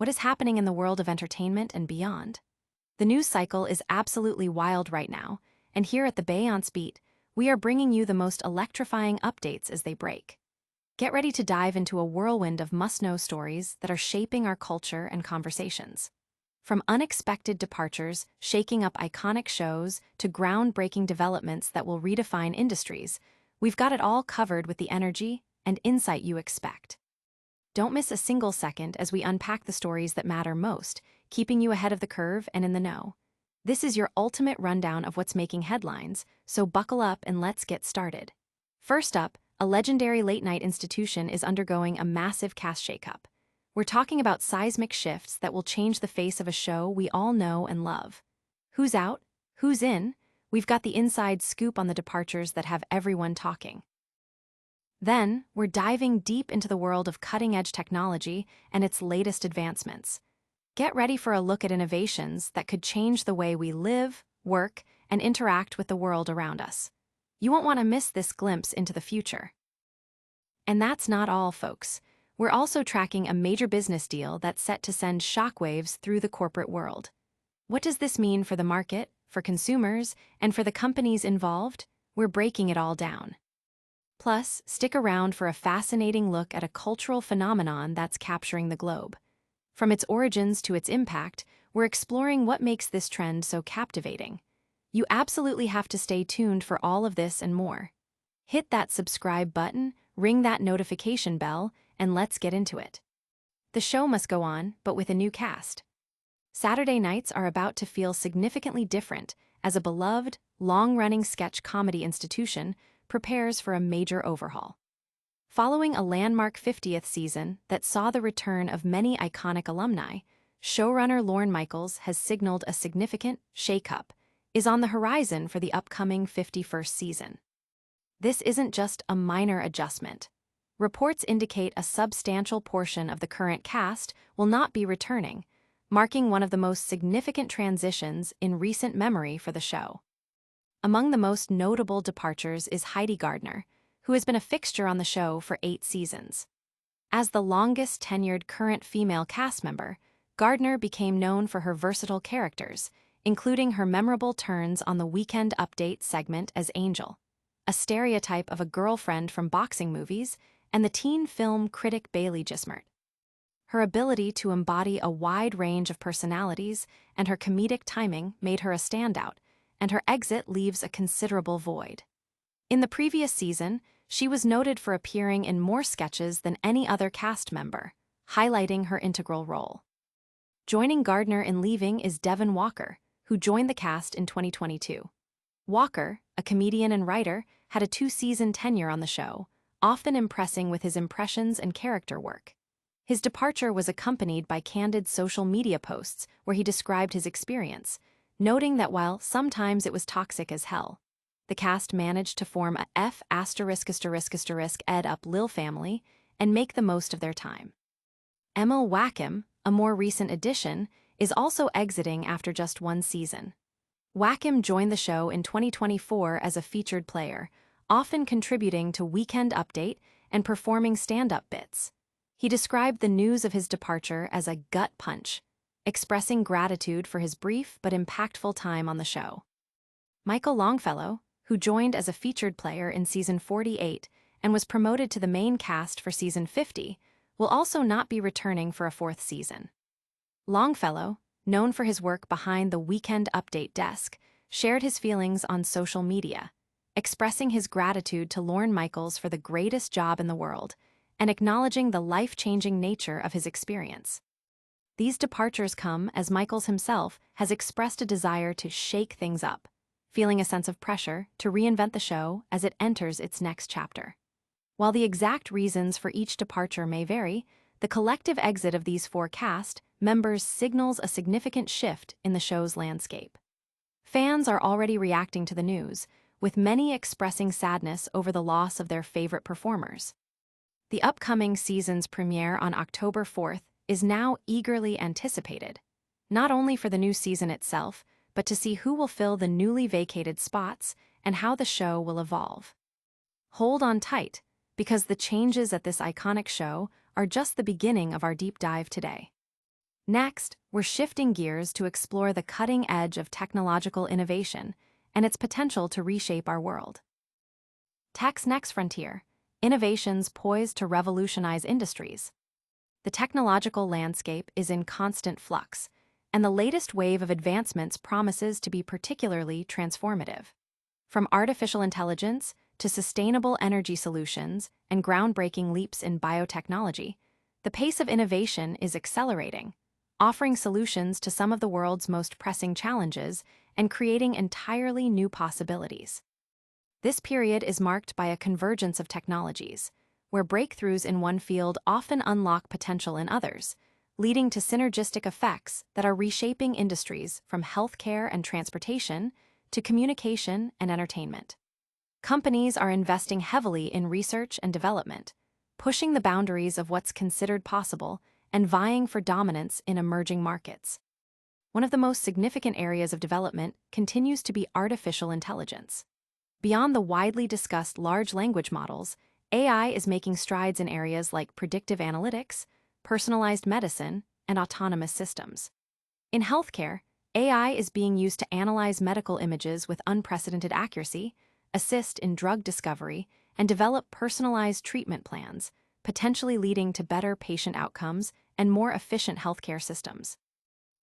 what is happening in the world of entertainment and beyond. The news cycle is absolutely wild right now, and here at the Beyonce Beat, we are bringing you the most electrifying updates as they break. Get ready to dive into a whirlwind of must-know stories that are shaping our culture and conversations. From unexpected departures shaking up iconic shows to groundbreaking developments that will redefine industries, we've got it all covered with the energy and insight you expect. Don't miss a single second as we unpack the stories that matter most, keeping you ahead of the curve and in the know. This is your ultimate rundown of what's making headlines, so buckle up and let's get started. First up, a legendary late-night institution is undergoing a massive cast shakeup. We're talking about seismic shifts that will change the face of a show we all know and love. Who's out? Who's in? We've got the inside scoop on the departures that have everyone talking. Then, we're diving deep into the world of cutting-edge technology and its latest advancements. Get ready for a look at innovations that could change the way we live, work, and interact with the world around us. You won't want to miss this glimpse into the future. And that's not all, folks. We're also tracking a major business deal that's set to send shockwaves through the corporate world. What does this mean for the market, for consumers, and for the companies involved? We're breaking it all down. Plus, stick around for a fascinating look at a cultural phenomenon that's capturing the globe. From its origins to its impact, we're exploring what makes this trend so captivating. You absolutely have to stay tuned for all of this and more. Hit that subscribe button, ring that notification bell, and let's get into it. The show must go on, but with a new cast. Saturday nights are about to feel significantly different as a beloved, long-running sketch comedy institution prepares for a major overhaul. Following a landmark 50th season that saw the return of many iconic alumni, showrunner Lorne Michaels has signaled a significant shakeup is on the horizon for the upcoming 51st season. This isn't just a minor adjustment. Reports indicate a substantial portion of the current cast will not be returning, marking one of the most significant transitions in recent memory for the show. Among the most notable departures is Heidi Gardner, who has been a fixture on the show for 8 seasons. As the longest-tenured current female cast member, Gardner became known for her versatile characters, including her memorable turns on the Weekend Update segment as Angel, a stereotype of a girlfriend from boxing movies, and the teen film critic Bailey Gismert. Her ability to embody a wide range of personalities and her comedic timing made her a standout, and her exit leaves a considerable void. In the previous season, she was noted for appearing in more sketches than any other cast member, highlighting her integral role. Joining Gardner in leaving is Devon Walker, who joined the cast in 2022. Walker, a comedian and writer, had a 2-season tenure on the show, often impressing with his impressions and character work. His departure was accompanied by candid social media posts where he described his experience, noting that while sometimes it was toxic as hell, the cast managed to form a F***ed up Lil family and make the most of their time. Emil Wackham, a more recent addition, is also exiting after just 1 season. Wackham joined the show in 2024 as a featured player, often contributing to Weekend Update and performing stand-up bits. He described the news of his departure as a gut punch, expressing gratitude for his brief but impactful time on the show. Michael Longfellow, who joined as a featured player in season 48 and was promoted to the main cast for season 50, will also not be returning for a 4th season. Longfellow, known for his work behind the Weekend Update desk, shared his feelings on social media, expressing his gratitude to Lorne Michaels for the greatest job in the world and acknowledging the life-changing nature of his experience. These departures come as Michaels himself has expressed a desire to shake things up, feeling a sense of pressure to reinvent the show as it enters its next chapter. While the exact reasons for each departure may vary, the collective exit of these 4 cast members signals a significant shift in the show's landscape. Fans are already reacting to the news, with many expressing sadness over the loss of their favorite performers. The upcoming season's premiere on October 4th is now eagerly anticipated, not only for the new season itself, but to see who will fill the newly vacated spots and how the show will evolve. Hold on tight, because the changes at this iconic show are just the beginning of our deep dive today. Next, we're shifting gears to explore the cutting edge of technological innovation and its potential to reshape our world. Tech's next frontier: innovations poised to revolutionize industries. The technological landscape is in constant flux, and the latest wave of advancements promises to be particularly transformative. From artificial intelligence to sustainable energy solutions and groundbreaking leaps in biotechnology, the pace of innovation is accelerating, offering solutions to some of the world's most pressing challenges and creating entirely new possibilities. This period is marked by a convergence of technologies, where breakthroughs in one field often unlock potential in others, leading to synergistic effects that are reshaping industries from healthcare and transportation to communication and entertainment. Companies are investing heavily in research and development, pushing the boundaries of what's considered possible and vying for dominance in emerging markets. One of the most significant areas of development continues to be artificial intelligence. Beyond the widely discussed large language models, AI is making strides in areas like predictive analytics, personalized medicine, and autonomous systems. In healthcare, AI is being used to analyze medical images with unprecedented accuracy, assist in drug discovery, and develop personalized treatment plans, potentially leading to better patient outcomes and more efficient healthcare systems.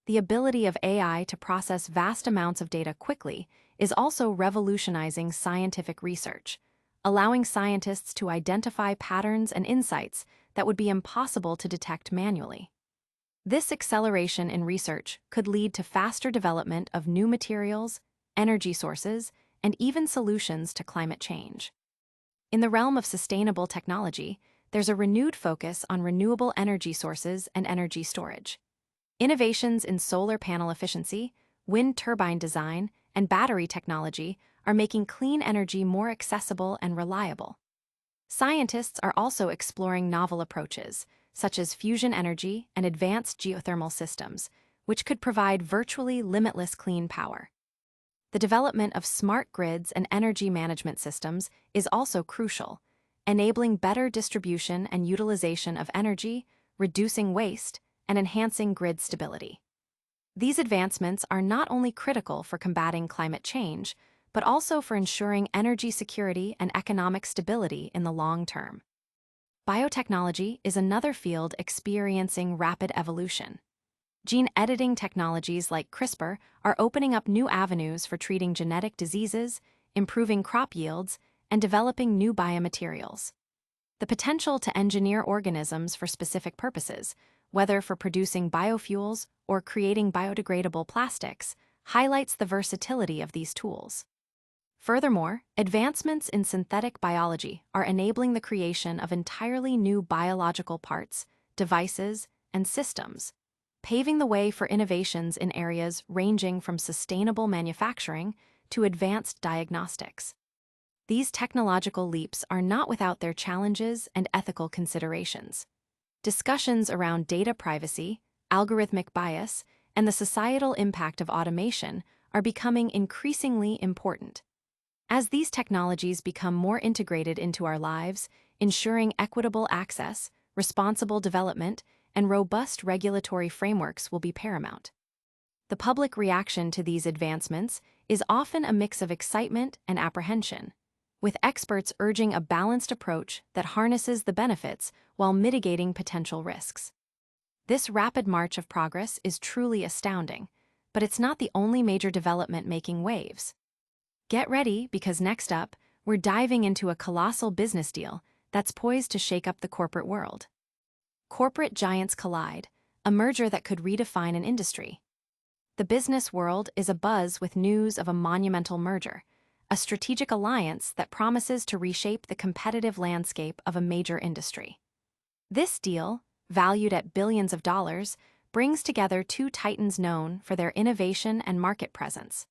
The ability of AI to process vast amounts of data quickly is also revolutionizing scientific research, allowing scientists to identify patterns and insights that would be impossible to detect manually. This acceleration in research could lead to faster development of new materials, energy sources, and even solutions to climate change. In the realm of sustainable technology, there's a renewed focus on renewable energy sources and energy storage. Innovations in solar panel efficiency, wind turbine design, and battery technology are making clean energy more accessible and reliable. Scientists are also exploring novel approaches, such as fusion energy and advanced geothermal systems, which could provide virtually limitless clean power. The development of smart grids and energy management systems is also crucial, enabling better distribution and utilization of energy, reducing waste, and enhancing grid stability. These advancements are not only critical for combating climate change, but also for ensuring energy security and economic stability in the long term. Biotechnology is another field experiencing rapid evolution. Gene editing technologies like CRISPR are opening up new avenues for treating genetic diseases, improving crop yields, and developing new biomaterials. The potential to engineer organisms for specific purposes, whether for producing biofuels or creating biodegradable plastics, highlights the versatility of these tools. Furthermore, advancements in synthetic biology are enabling the creation of entirely new biological parts, devices, and systems, paving the way for innovations in areas ranging from sustainable manufacturing to advanced diagnostics. These technological leaps are not without their challenges and ethical considerations. Discussions around data privacy, algorithmic bias, and the societal impact of automation are becoming increasingly important. As these technologies become more integrated into our lives, ensuring equitable access, responsible development, and robust regulatory frameworks will be paramount. The public reaction to these advancements is often a mix of excitement and apprehension, with experts urging a balanced approach that harnesses the benefits while mitigating potential risks. This rapid march of progress is truly astounding, but it's not the only major development making waves. Get ready, because next up, we're diving into a colossal business deal that's poised to shake up the corporate world. Corporate giants collide, a merger that could redefine an industry. The business world is abuzz with news of a monumental merger, a strategic alliance that promises to reshape the competitive landscape of a major industry. This deal, valued at billions of dollars, brings together two titans known for their innovation and market presence.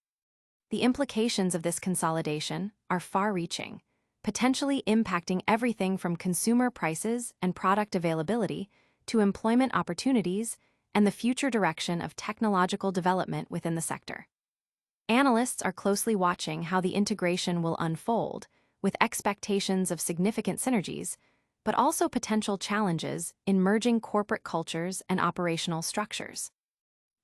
The implications of this consolidation are far-reaching, potentially impacting everything from consumer prices and product availability to employment opportunities and the future direction of technological development within the sector. Analysts are closely watching how the integration will unfold, with expectations of significant synergies, but also potential challenges in merging corporate cultures and operational structures.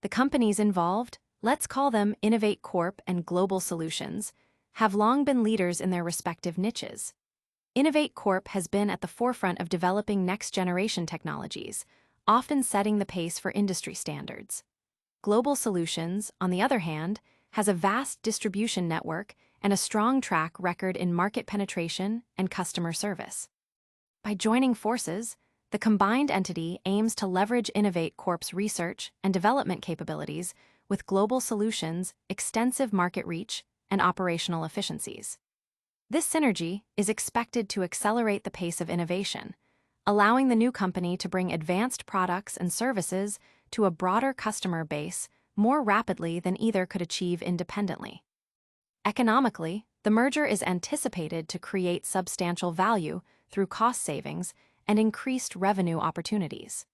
The companies involved, let's call them Innovate Corp and Global Solutions, have long been leaders in their respective niches. Innovate Corp has been at the forefront of developing next-generation technologies, often setting the pace for industry standards. Global Solutions, on the other hand, has a vast distribution network and a strong track record in market penetration and customer service. By joining forces, the combined entity aims to leverage Innovate Corp's research and development capabilities with Global Solutions' extensive market reach and operational efficiencies. This synergy is expected to accelerate the pace of innovation, allowing the new company to bring advanced products and services to a broader customer base more rapidly than either could achieve independently. Economically, the merger is anticipated to create substantial value through cost savings and increased revenue opportunities.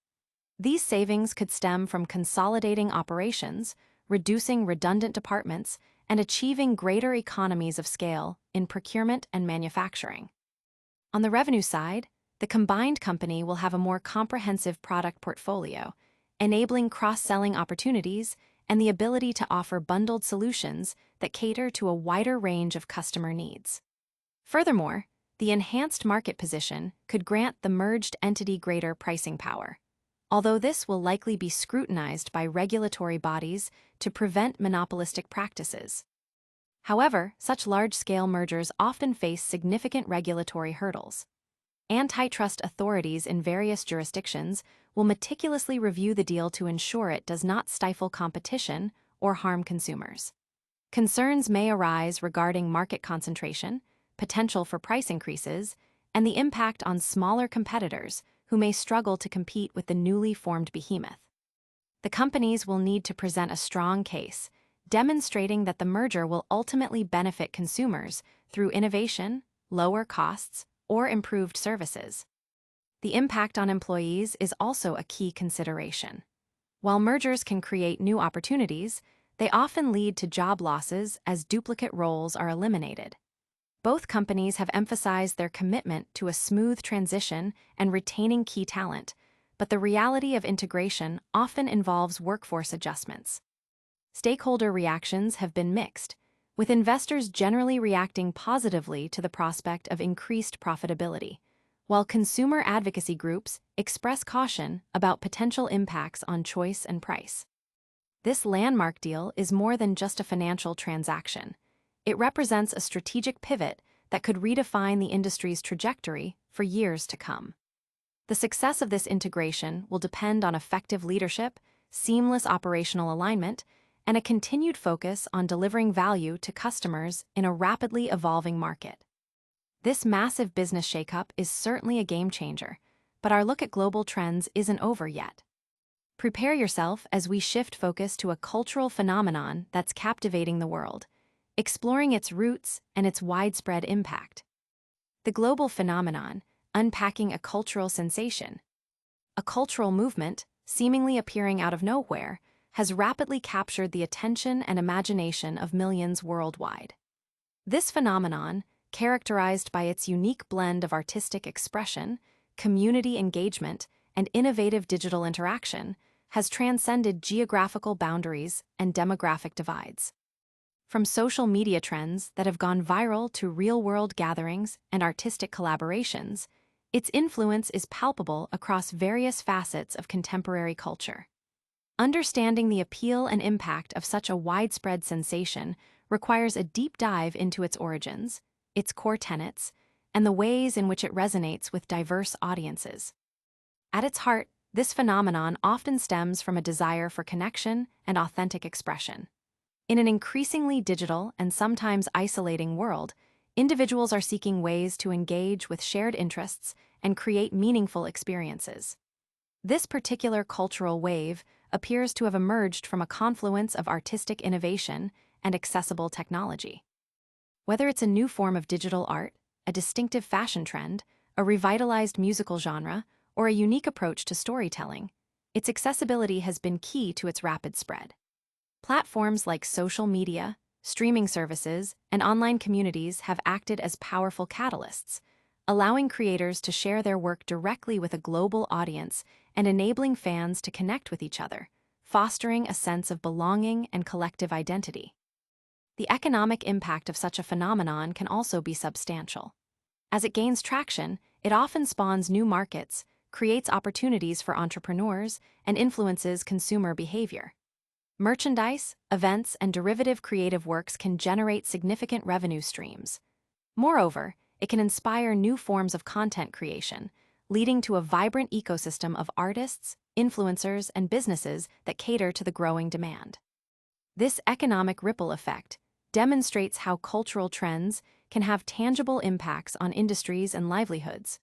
These savings could stem from consolidating operations, reducing redundant departments, and achieving greater economies of scale in procurement and manufacturing. On the revenue side, the combined company will have a more comprehensive product portfolio, enabling cross-selling opportunities and the ability to offer bundled solutions that cater to a wider range of customer needs. Furthermore, the enhanced market position could grant the merged entity greater pricing power, although this will likely be scrutinized by regulatory bodies to prevent monopolistic practices. However, such large-scale mergers often face significant regulatory hurdles. Antitrust authorities in various jurisdictions will meticulously review the deal to ensure it does not stifle competition or harm consumers. Concerns may arise regarding market concentration, potential for price increases, and the impact on smaller competitors who may struggle to compete with the newly formed behemoth. The companies will need to present a strong case, demonstrating that the merger will ultimately benefit consumers through innovation, lower costs, or improved services. The impact on employees is also a key consideration. While mergers can create new opportunities, they often lead to job losses as duplicate roles are eliminated. Both companies have emphasized their commitment to a smooth transition and retaining key talent, but the reality of integration often involves workforce adjustments. Stakeholder reactions have been mixed, with investors generally reacting positively to the prospect of increased profitability, while consumer advocacy groups express caution about potential impacts on choice and price. This landmark deal is more than just a financial transaction. It represents a strategic pivot that could redefine the industry's trajectory for years to come. The success of this integration will depend on effective leadership, seamless operational alignment, and a continued focus on delivering value to customers in a rapidly evolving market. This massive business shakeup is certainly a game changer, but our look at global trends isn't over yet. Prepare yourself as we shift focus to a cultural phenomenon that's captivating the world, exploring its roots and its widespread impact. The global phenomenon, unpacking a cultural sensation. A cultural movement, seemingly appearing out of nowhere, has rapidly captured the attention and imagination of millions worldwide. This phenomenon, characterized by its unique blend of artistic expression, community engagement, and innovative digital interaction, has transcended geographical boundaries and demographic divides. From social media trends that have gone viral to real-world gatherings and artistic collaborations, its influence is palpable across various facets of contemporary culture. Understanding the appeal and impact of such a widespread sensation requires a deep dive into its origins, its core tenets, and the ways in which it resonates with diverse audiences. At its heart, this phenomenon often stems from a desire for connection and authentic expression. In an increasingly digital and sometimes isolating world, individuals are seeking ways to engage with shared interests and create meaningful experiences. This particular cultural wave appears to have emerged from a confluence of artistic innovation and accessible technology. Whether it's a new form of digital art, a distinctive fashion trend, a revitalized musical genre, or a unique approach to storytelling, its accessibility has been key to its rapid spread. Platforms like social media, streaming services, and online communities have acted as powerful catalysts, allowing creators to share their work directly with a global audience and enabling fans to connect with each other, fostering a sense of belonging and collective identity. The economic impact of such a phenomenon can also be substantial. As it gains traction, it often spawns new markets, creates opportunities for entrepreneurs, and influences consumer behavior. Merchandise, events, and derivative creative works can generate significant revenue streams. Moreover, it can inspire new forms of content creation, leading to a vibrant ecosystem of artists, influencers, and businesses that cater to the growing demand. This economic ripple effect demonstrates how cultural trends can have tangible impacts on industries and livelihoods.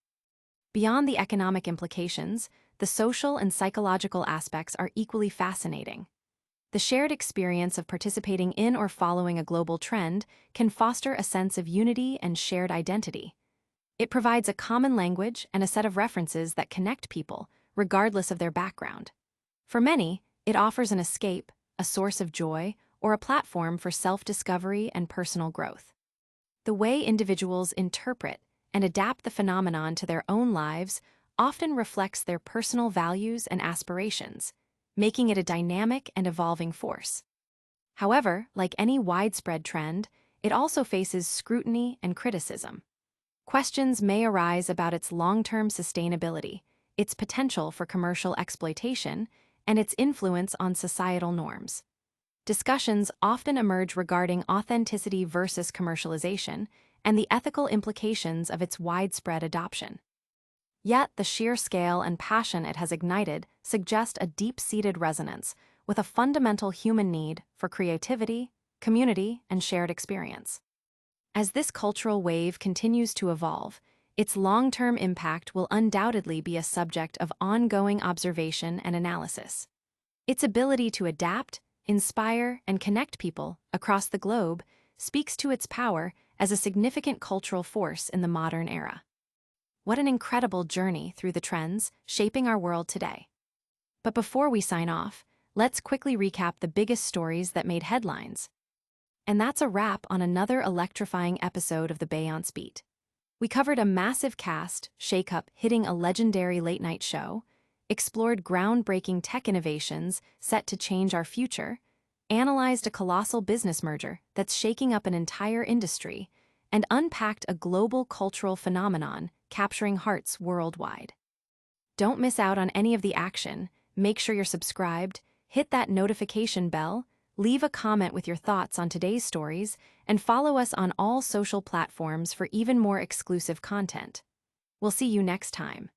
Beyond the economic implications, the social and psychological aspects are equally fascinating. The shared experience of participating in or following a global trend can foster a sense of unity and shared identity. It provides a common language and a set of references that connect people, regardless of their background. For many, it offers an escape, a source of joy, or a platform for self-discovery and personal growth. The way individuals interpret and adapt the phenomenon to their own lives often reflects their personal values and aspirations, making it a dynamic and evolving force. However, like any widespread trend, it also faces scrutiny and criticism. Questions may arise about its long-term sustainability, its potential for commercial exploitation, and its influence on societal norms. Discussions often emerge regarding authenticity versus commercialization and the ethical implications of its widespread adoption. Yet, the sheer scale and passion it has ignited suggest a deep-seated resonance with a fundamental human need for creativity, community, and shared experience. As this cultural wave continues to evolve, its long-term impact will undoubtedly be a subject of ongoing observation and analysis. Its ability to adapt, inspire, and connect people across the globe speaks to its power as a significant cultural force in the modern era. What an incredible journey through the trends shaping our world today. But before we sign off, let's quickly recap the biggest stories that made headlines. And that's a wrap on another electrifying episode of the Beyonce Beat. We covered a massive cast shakeup hitting a legendary late-night show, explored groundbreaking tech innovations set to change our future, analyzed a colossal business merger that's shaking up an entire industry, and unpacked a global cultural phenomenon capturing hearts worldwide. Don't miss out on any of the action. Make sure you're subscribed, hit that notification bell, leave a comment with your thoughts on today's stories, and follow us on all social platforms for even more exclusive content. We'll see you next time.